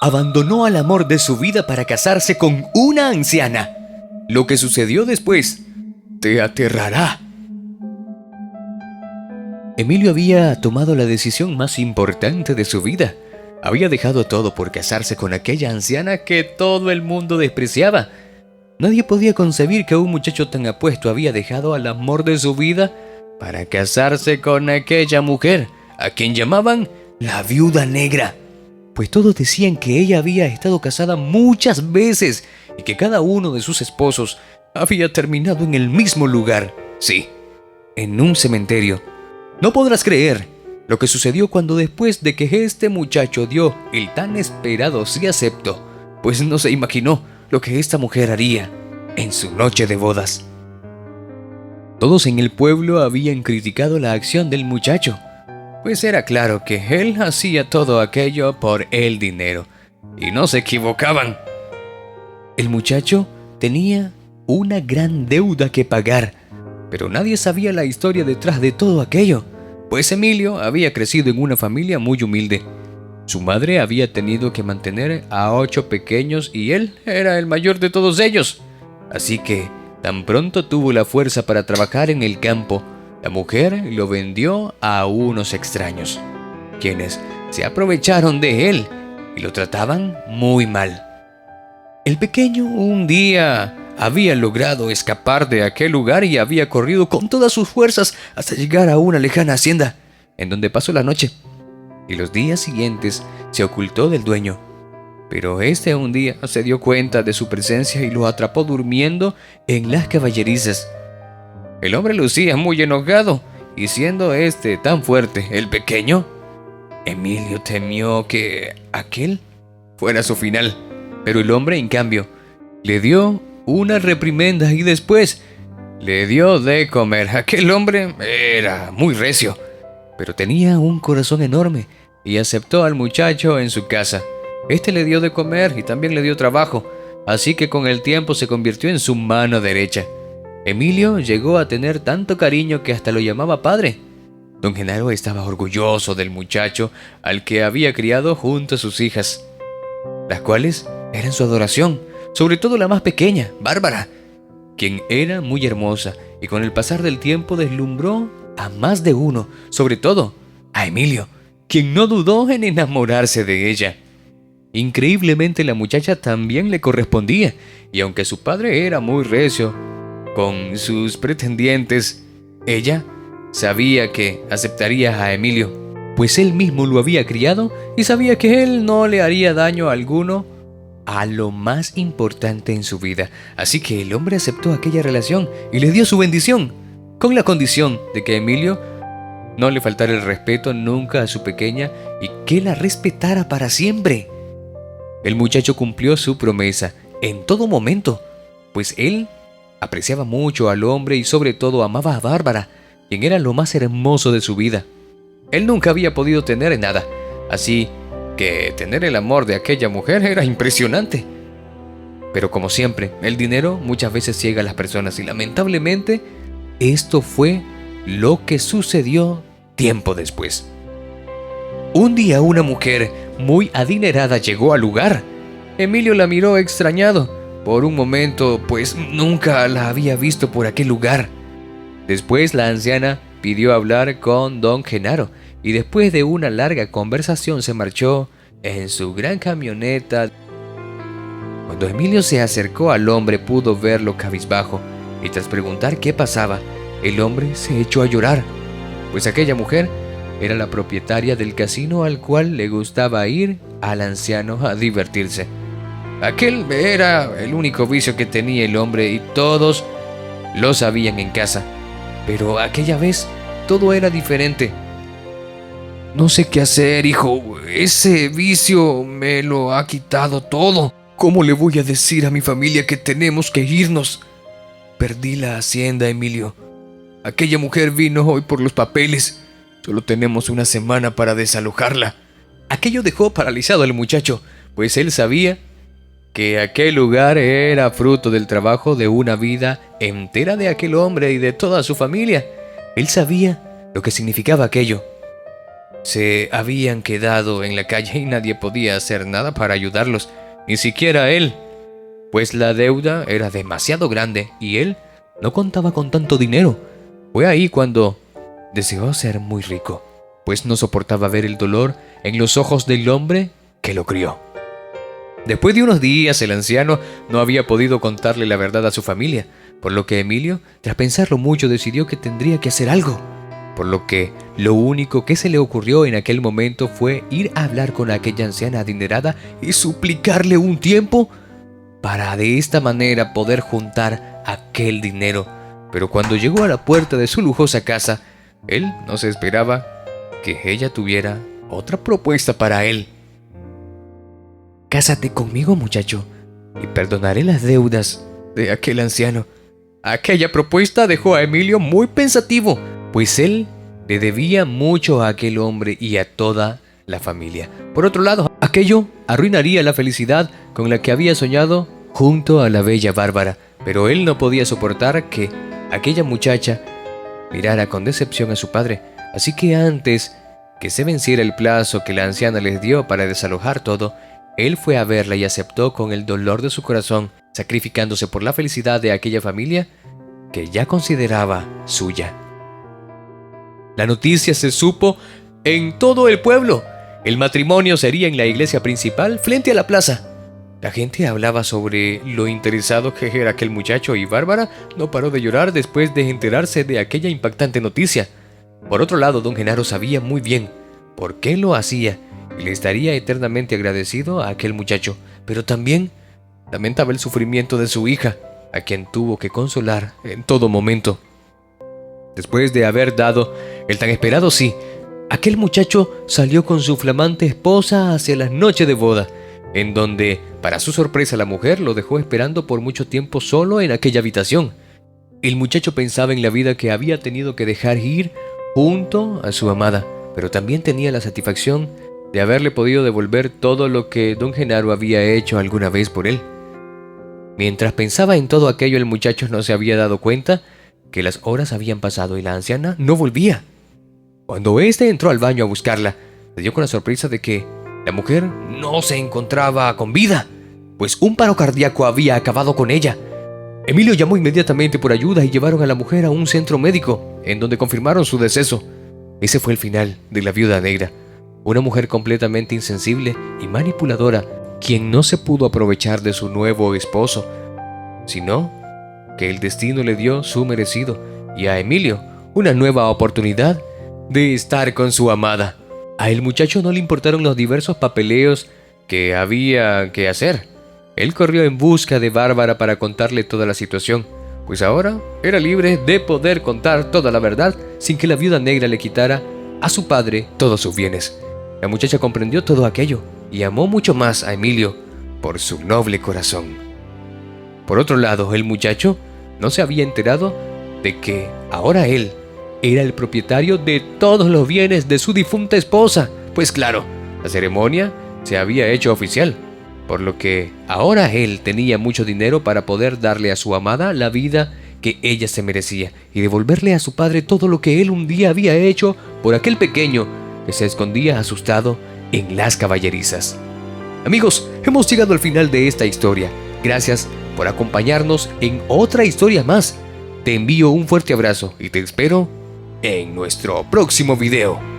abandonó al amor de su vida para casarse con una anciana. Lo que sucedió después te aterrará. Emilio había tomado la decisión más importante de su vida. Había dejado todo por casarse con aquella anciana que todo el mundo despreciaba. Nadie podía concebir que un muchacho tan apuesto había dejado al amor de su vida para casarse con aquella mujer, a quien llamaban la Viuda Negra, pues todos decían que ella había estado casada muchas veces y que cada uno de sus esposos había terminado en el mismo lugar. Sí, en un cementerio. No podrás creer lo que sucedió cuando después de que este muchacho dio el tan esperado sí acepto, pues no se imaginó lo que esta mujer haría en su noche de bodas. Todos en el pueblo habían criticado la acción del muchacho, pues era claro que él hacía todo aquello por el dinero, y no se equivocaban. El muchacho tenía una gran deuda que pagar, pero nadie sabía la historia detrás de todo aquello, pues Emilio había crecido en una familia muy humilde. Su madre había tenido que mantener a 8 pequeños y él era el mayor de todos ellos. Así que, tan pronto tuvo la fuerza para trabajar en el campo, la mujer lo vendió a unos extraños, quienes se aprovecharon de él y lo trataban muy mal. El pequeño un día había logrado escapar de aquel lugar y había corrido con todas sus fuerzas hasta llegar a una lejana hacienda, en donde pasó la noche, y los días siguientes se ocultó del dueño. Pero este un día se dio cuenta de su presencia y lo atrapó durmiendo en las caballerizas. El hombre lucía muy enojado, y siendo este tan fuerte, el pequeño, Emilio temió que aquel fuera su final. Pero el hombre, en cambio, le dio una reprimenda y después le dio de comer. Aquel hombre era muy recio, pero tenía un corazón enorme y aceptó al muchacho en su casa. Este le dio de comer y también le dio trabajo, así que con el tiempo se convirtió en su mano derecha. Emilio llegó a tener tanto cariño que hasta lo llamaba padre. Don Genaro estaba orgulloso del muchacho al que había criado junto a sus hijas, las cuales eran su adoración, sobre todo la más pequeña, Bárbara, quien era muy hermosa y con el pasar del tiempo deslumbró a más de uno, sobre todo a Emilio, quien no dudó en enamorarse de ella. Increíblemente la muchacha también le correspondía, y aunque su padre era muy recio con sus pretendientes, ella sabía que aceptaría a Emilio, pues él mismo lo había criado y sabía que él no le haría daño alguno a lo más importante en su vida. Así que el hombre aceptó aquella relación y le dio su bendición, con la condición de que Emilio no le faltara el respeto nunca a su pequeña y que la respetara para siempre. El muchacho cumplió su promesa en todo momento, pues él apreciaba mucho al hombre y sobre todo amaba a Bárbara, quien era lo más hermoso de su vida. Él nunca había podido tener nada, así que tener el amor de aquella mujer era impresionante. Pero como siempre, el dinero muchas veces ciega a las personas y lamentablemente esto fue lo que sucedió tiempo después. Un día una mujer muy adinerada llegó al lugar. Emilio la miró extrañado por un momento, pues nunca la había visto por aquel lugar. Después la anciana pidió hablar con don Genaro y después de una larga conversación se marchó en su gran camioneta. Cuando Emilio se acercó al hombre pudo verlo cabizbajo y tras preguntar qué pasaba, el hombre se echó a llorar, pues aquella mujer era la propietaria del casino al cual le gustaba ir al anciano a divertirse. Aquel era el único vicio que tenía el hombre y todos lo sabían en casa. Pero aquella vez todo era diferente. No sé qué hacer, hijo. Ese vicio me lo ha quitado todo. ¿Cómo le voy a decir a mi familia que tenemos que irnos? Perdí la hacienda, Emilio. Aquella mujer vino hoy por los papeles. Solo tenemos una semana para desalojarla. Aquello dejó paralizado al muchacho, pues él sabía que aquel lugar era fruto del trabajo de una vida entera de aquel hombre y de toda su familia. Él sabía lo que significaba aquello. se habían quedado en la calle y nadie podía hacer nada para ayudarlos, ni siquiera él, pues la deuda era demasiado grande y él no contaba con tanto dinero. Fue ahí cuando deseó ser muy rico, pues no soportaba ver el dolor en los ojos del hombre que lo crió. Después de unos días, el anciano no había podido contarle la verdad a su familia, por lo que Emilio, tras pensarlo mucho, decidió que tendría que hacer algo. Por lo que lo único que se le ocurrió en aquel momento fue ir a hablar con aquella anciana adinerada y suplicarle un tiempo para de esta manera poder juntar aquel dinero. Pero cuando llegó a la puerta de su lujosa casa, él no se esperaba que ella tuviera otra propuesta para él. «Cásate conmigo, muchacho, y perdonaré las deudas de aquel anciano». Aquella propuesta dejó a Emilio muy pensativo, pues él le debía mucho a aquel hombre y a toda la familia. Por otro lado, aquello arruinaría la felicidad con la que había soñado junto a la bella Bárbara, pero él no podía soportar que aquella muchacha mirara con decepción a su padre, así que antes que se venciera el plazo que la anciana les dio para desalojar todo, él fue a verla y aceptó con el dolor de su corazón, sacrificándose por la felicidad de aquella familia que ya consideraba suya. La noticia se supo en todo el pueblo. El matrimonio sería en la iglesia principal frente a la plaza. La gente hablaba sobre lo interesado que era aquel muchacho y Bárbara no paró de llorar después de enterarse de aquella impactante noticia. Por otro lado, don Genaro sabía muy bien por qué lo hacía y le estaría eternamente agradecido a aquel muchacho, pero también lamentaba el sufrimiento de su hija, a quien tuvo que consolar en todo momento. Después de haber dado el tan esperado sí, aquel muchacho salió con su flamante esposa hacia la noche de boda, en donde, para su sorpresa, la mujer lo dejó esperando por mucho tiempo solo en aquella habitación. El muchacho pensaba en la vida que había tenido que dejar ir junto a su amada, pero también tenía la satisfacción de haberle podido devolver todo lo que don Genaro había hecho alguna vez por él. Mientras pensaba en todo aquello, el muchacho no se había dado cuenta que las horas habían pasado y la anciana no volvía. Cuando éste entró al baño a buscarla, se dio con la sorpresa de que la mujer no se encontraba con vida, pues un paro cardíaco había acabado con ella. Emilio llamó inmediatamente por ayuda y llevaron a la mujer a un centro médico, en donde confirmaron su deceso. Ese fue el final de la viuda negra, una mujer completamente insensible y manipuladora, quien no se pudo aprovechar de su nuevo esposo, sino que el destino le dio su merecido y a Emilio una nueva oportunidad de estar con su amada. A el muchacho no le importaron los diversos papeleos que había que hacer. Él corrió en busca de Bárbara para contarle toda la situación, pues ahora era libre de poder contar toda la verdad sin que la viuda negra le quitara a su padre todos sus bienes. La muchacha comprendió todo aquello y amó mucho más a Emilio por su noble corazón. Por otro lado, el muchacho no se había enterado de que ahora él era el propietario de todos los bienes de su difunta esposa, pues claro, la ceremonia se había hecho oficial, por lo que ahora él tenía mucho dinero para poder darle a su amada la vida que ella se merecía y devolverle a su padre todo lo que él un día había hecho por aquel pequeño que se escondía asustado en las caballerizas. Amigos, hemos llegado al final de esta historia. Gracias por acompañarnos en otra historia más. Te envío un fuerte abrazo y te espero en nuestro próximo video.